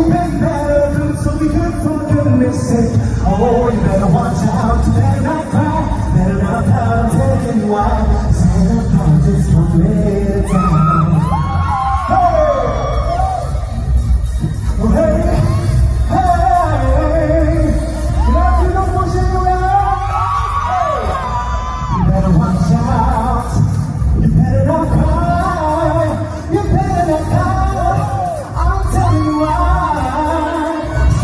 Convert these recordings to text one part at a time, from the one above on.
you've been better, good, so be good for goodness sake. Oh, you better watch out, you better not cry, better not pout, taking you out. Santa Claus is coming to town. Hey! Oh, hey! Hey! You know you don't push it around. You better watch out, you better not cry, you better not pout. I'm telling you why.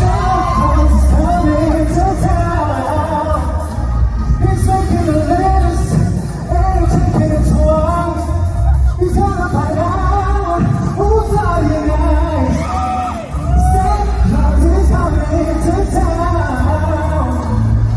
Santa Claus is coming to town. He's making a list and taking it twice. He's gonna find out who's lying eyes. Santa Claus is coming to town.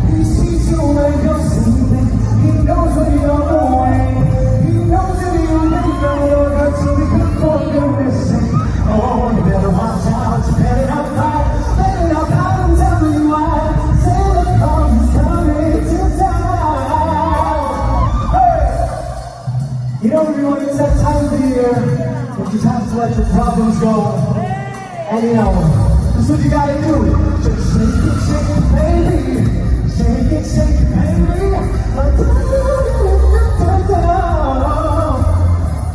He sees you when you're sleeping. He knows when you're awake. He knows if you've been good, so be good for goodness sake. Oh, you better watch out, you better not cry, better not pout, I'm telling you why. Santa Claus is coming to town. Hey! You know, everyone, it's that time of the year when you just have to let your problems go. And you know, that's what you gotta do. Just shake it, baby. Shake it, baby.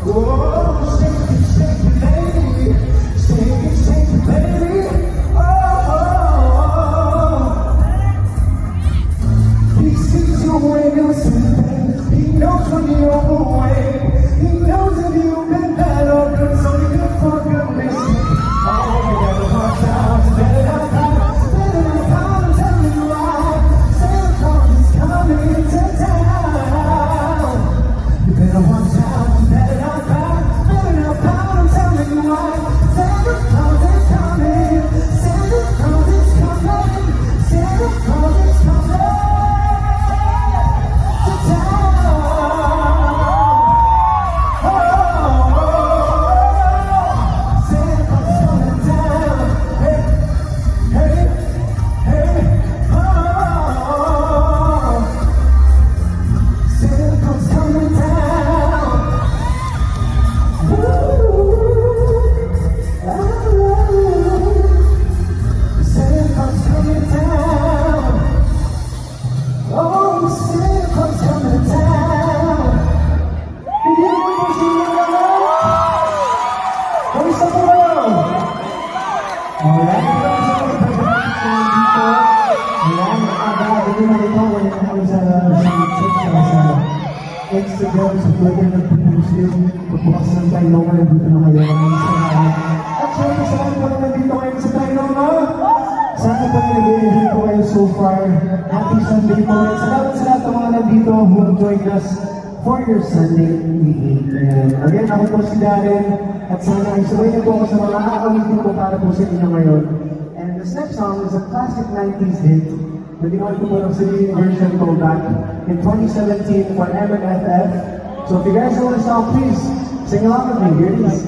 Whoa, shake it, baby. Shake it, baby. Oh, he sees you when you're sleeping. He knows when you're awake. He knows if you've been bad or good, so you're good for goodness sake. Oh, you better watch out, you better not pout, I'm telling you why. Santa Claus is coming to town. You better watch out, you better not pout, I'm telling you why. Santa Claus is coming, Santa Claus is coming, Santa Claus is coming to town. Oh, Santa Claus is coming down. Hey, hey, hey, oh, Santa Claus is coming down. Woo, oh, Santa Claus is coming down. Oh, Santa Claus is coming down. Can you hear me? Kamusta po kayo? Alright, Instagram, sa Twitter, nag-post yun. Pagbukas ng Tainoma, nandito na kayo. At syempre, sa mga pala nandito kayo sa Tainoma. Sana po nag-enjoy po kayo so far. Happy Sunday po. Salamat sa lahat ng mga nandito who have joined us for your Sunday meeting. And again, ako po si Darren. At sana ay sabay na po ako sa mga nakakamitin ko para po sa inyo ngayon. And this next song is a classic 90s hit. Naginawa ko po ng singing version go back in 2017 for MNFF. So if you guys know the song, please sing along with me. Here it is.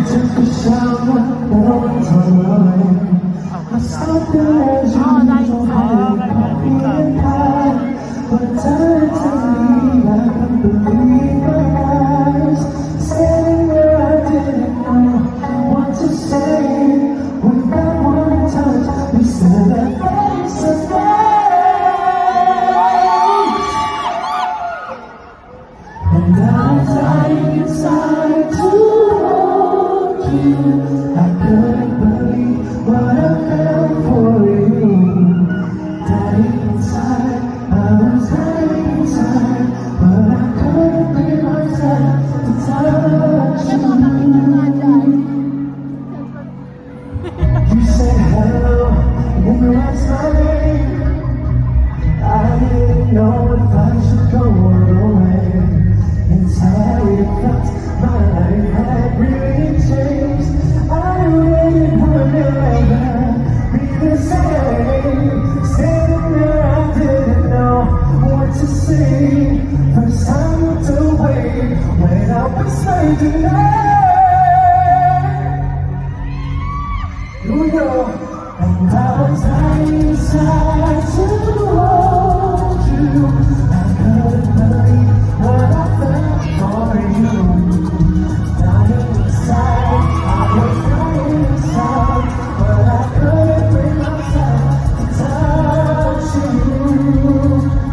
Took a shower, but I was alone. I stopped there as usual, having coffee and pie. But it turned to me, I couldn't believe my eyes. Standing where I didn't know what to say. With that one touch, we said that face to face. And now I'm dying inside too. I couldn't believe what I felt for you. Dying inside, I was dying inside, but I couldn't bring myself to touch you. You said hello, and that's my name. I didn't know if I should go away. Inside it felt my life had really changed. inside tonight. You know, and I was dying inside to hold you. I couldn't believe what I felt for you. Dying inside, I was dying inside, but I couldn't bring myself to touch you.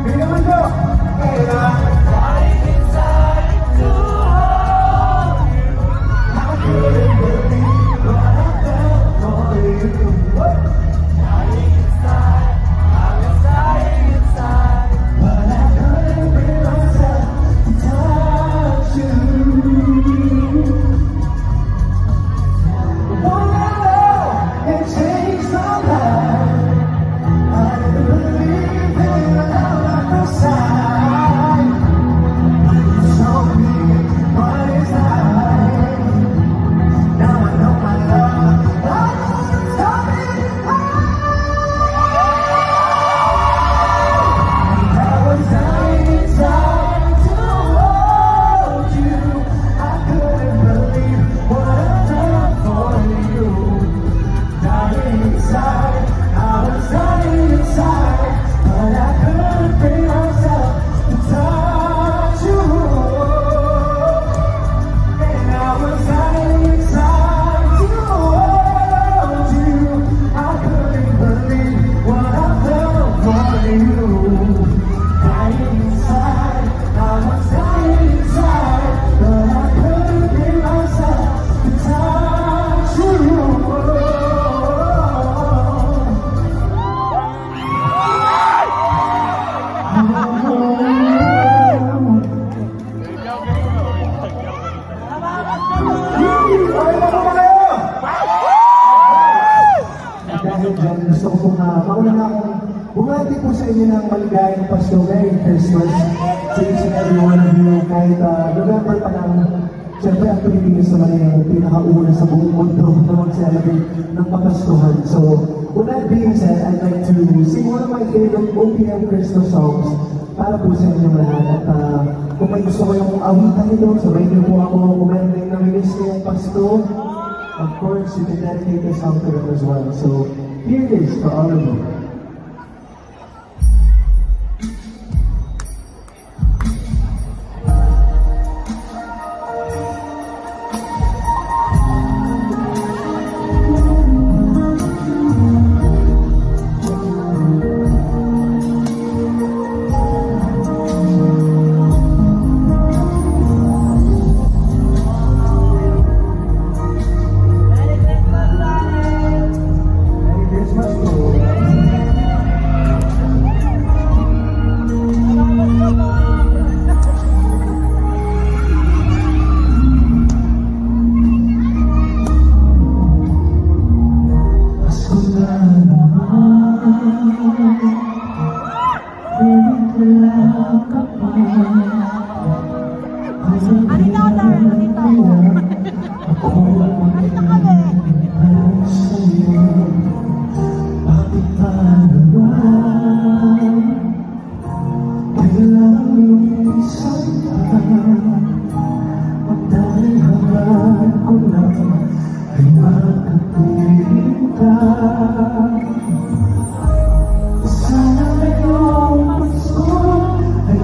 Here we go. And I'm dying inside to hold you. I couldn't believe what I felt for you. Dying inside, I was dying inside, but I couldn't bring myself to touch you. One love, it changed my life. I didn't believe in love at first sight. When you showed me what it's like, now I know my love. It's coming home. And I was dying inside to hold you. I couldn't believe what I felt for you. Dying inside, I was dying inside, but I couldn't bring myself to touch you. And I was dying inside to hold you. I couldn't believe what I felt for you. Dying inside, I was dying inside, but I couldn't bring myself to touch you. Dahil dyan, gusto ko pong mauna na akong bumati po sa inyo ng maligayang Pasko. Merry Christmas to each and every one of you. Kahit November pa lang, siyempre ang Pilipinas naman ay ang pinakauna sa buong mundo na mag-celebrate ng Papaskohan. So, with that being said, I'd like to sing one of my favorite OPM Christmas songs para po sa inyong lahat. At kung may gusto ko yung awitan nito, sabay niyo po ako kumain na miss ngayong Pasko. Of course, you can dedicate this song to them as well. So, here it is for all of you. Merry Christmas to all. Pasko na naman, wala ka pa. Anita, Anita. Ako ang sa'yo. Bakit ba naman kailangan lumisan pa? At dahil hangat ko lang ay makapiling ka. Sana ngayong Pasko ay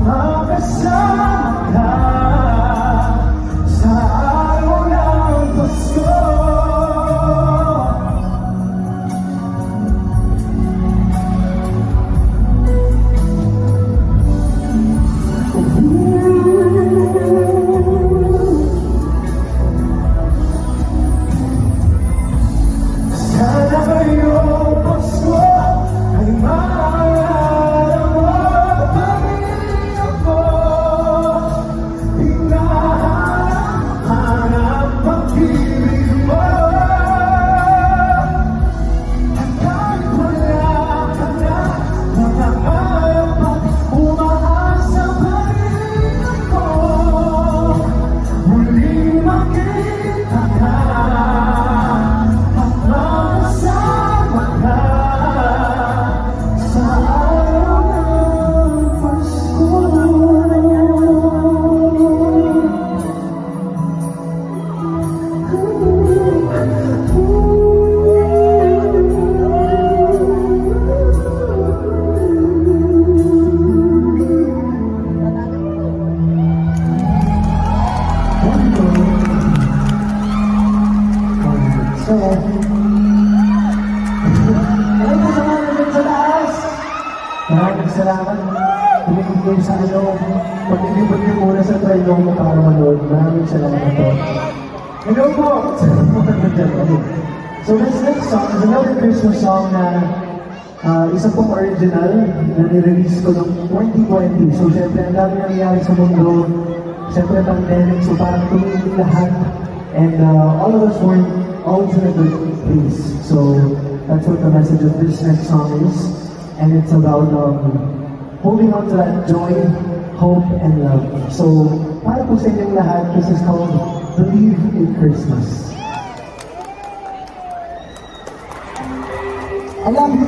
makasama ka sa araw ng Pasko. Sana ngayong Pasko ay maalala mo pamilya ko. Hinahanap ang pag-ibig mo. At kahit wala ka na, nangangarap at umaasa pa rin ako. Muling makita ka at makasama ka sa araw ng Pasko. So, alam mo sa mga naman sa taas, maraming salamat. Tumigil kayo sa pag-ilipot niyo muna sa trailer mo para manood. Maraming salamat po. Hello po! So this next song is another Christmas song na isa pong original na nirelease ko noong 2020. So syempre ang dami nangyayari sa mundo. Syempre pandemic, so parang tumigil lahat. And all of us weren't always in a good place. So that's what the message of this next song is. And it's about holding on to that joy, hope, and love. So para po sa inyong lahat, this is called Believe in Christmas. I love you.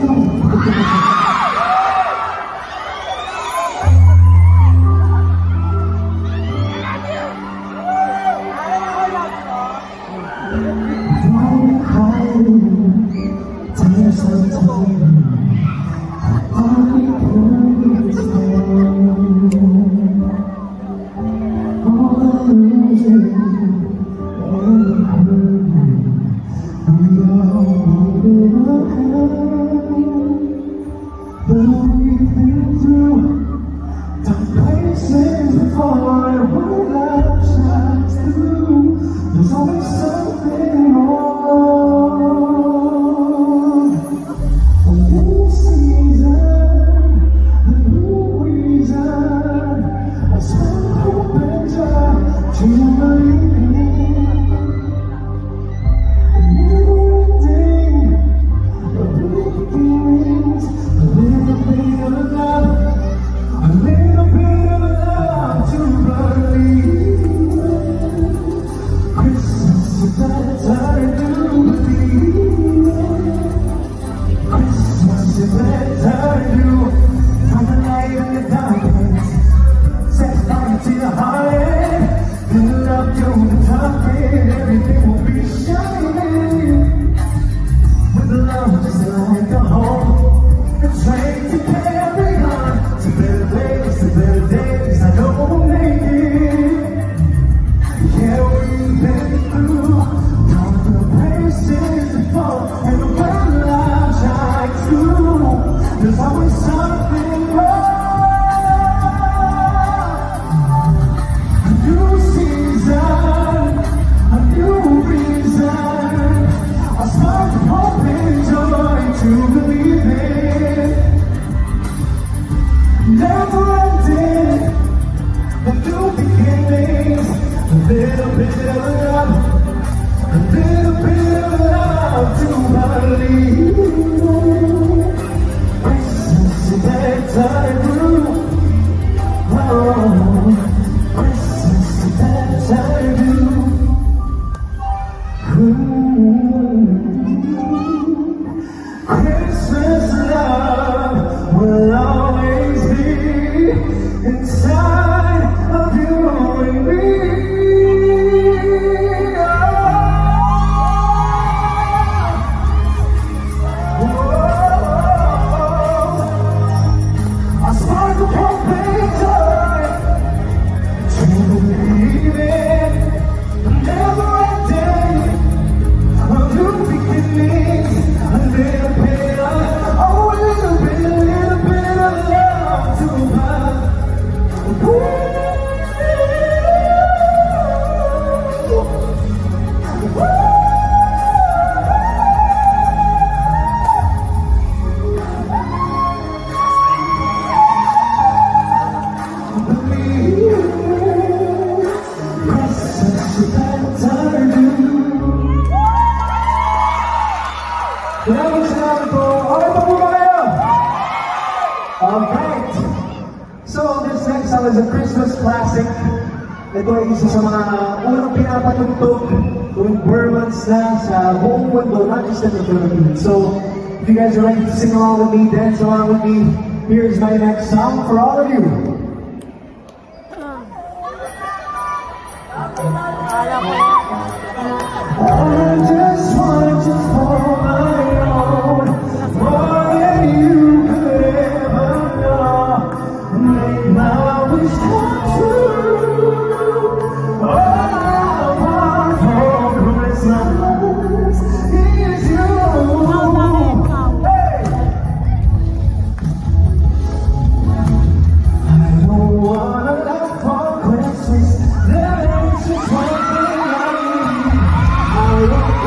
There's always something wrong. A new season, a new reason. I spend hope and joy to believe in. A new day, a new beginnings, a little bit of love, a little bit of love to believe. Christmas is that time to believe. Christmas is that time to find the light in the darkness. Set fire to your heart, fill up to the top, and everything will be shining. With love just like a home, a train to carry on to better days. I know we'll make it. Yeah, we've been through all the places before, and the world lies shines through. There's always something wrong. A new season, a new reason, a spark of hope and joy to believe in. Never ending, a new beginnings. A little bit of love, a little bit of love to believe. Christmas is that time through. Oh, Christmas is that time through. Christmas love will always be inside of you and me. A spark of hope and joy. Salamat po. Okay pa po ba kayo? Alright. So, this next song is a Christmas classic. Ito ay isa sa mga unang pinapatugtog tuwing Burmans na sa buong mundo, not just in the Philippines. So, if you guys are ready to sing along with me, dance along with me, here's my next song for all of you. I just want you for my own, more than you could ever know. Make my wish come true. All I want for Christmas is you. Hey! I don't want a lot for Christmas. There is just one thing I need. I want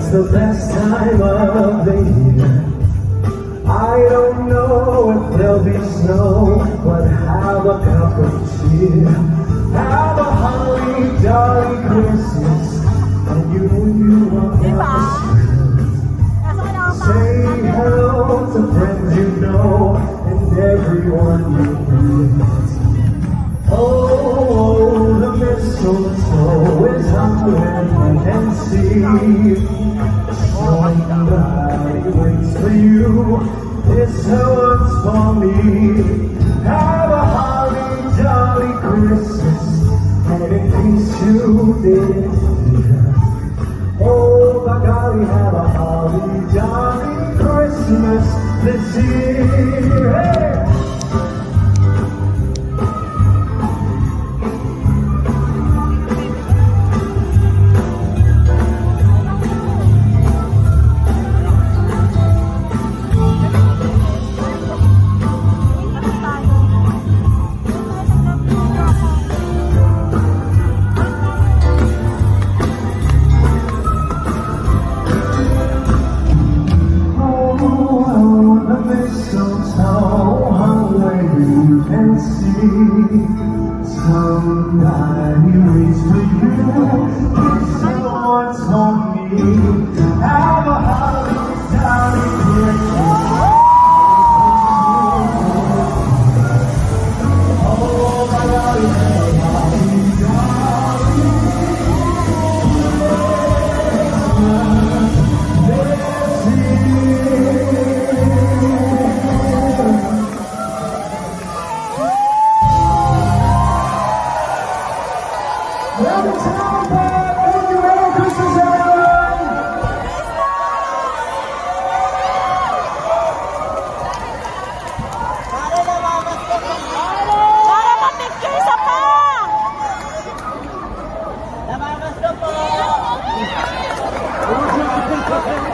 the best time of the year. I don't know if there'll be snow, but have a cup of cheer. Have a holly jolly Christmas, and you are say hello to friends you know, and everyone you meet. Oh, the mistletoe is hung and you can see. Somebody waits for you, this one's for me. Have a holly jolly Christmas, and in case you didn't hear, oh my golly, have a holly jolly Christmas this year. Hey! Somebody waits for you, this one's for me. Have a holly jolly Christmas. Oh my God, Thank you.